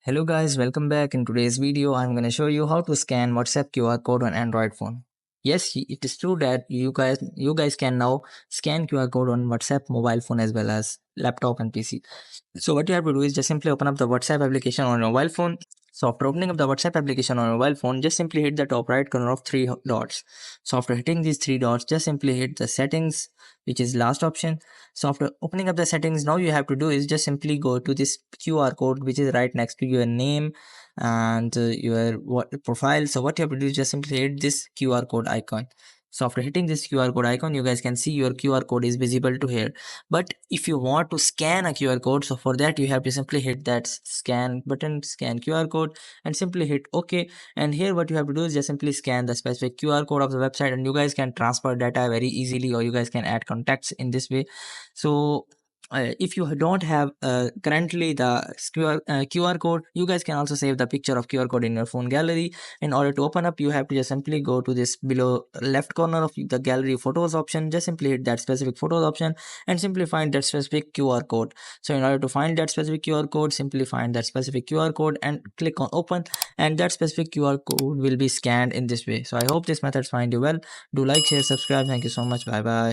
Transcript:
Hello guys, welcome back. In today's video, I'm going to show you how to scan WhatsApp QR code on Android phone. Yes, it is true that you guys can now scan QR code on WhatsApp mobile phone as well as laptop and PC. So what you have to do is just simply open up the WhatsApp application on your mobile phone. So after opening up the WhatsApp application on your mobile phone, just simply hit the top right corner of three dots. So after hitting these three dots, just simply hit the settings, which is last option. So after opening up the settings, now you have to do is just simply go to this QR code, which is right next to your name and your profile. So what you have to do is just simply hit this QR code icon. So after hitting this QR code icon, you guys can see your QR code is visible to here. But if you want to scan a QR code, so for that you have to simply hit that scan button, scan QR code, and simply hit OK. And here what you have to do is just simply scan the specific QR code of the website, and you guys can transfer data very easily, or you guys can add contacts in this way. So if you don't have currently the QR code, you guys can also save the picture of QR code in your phone gallery. In order to open up, you have to just simply go to this below left corner of the gallery photos option. Just simply hit that specific photos option and simply find that specific QR code. So in order to find that specific QR code, simply find that specific QR code and click on open, and that specific QR code will be scanned in this way. So I hope this method find you well. Do like, share, subscribe. Thank you so much. Bye bye.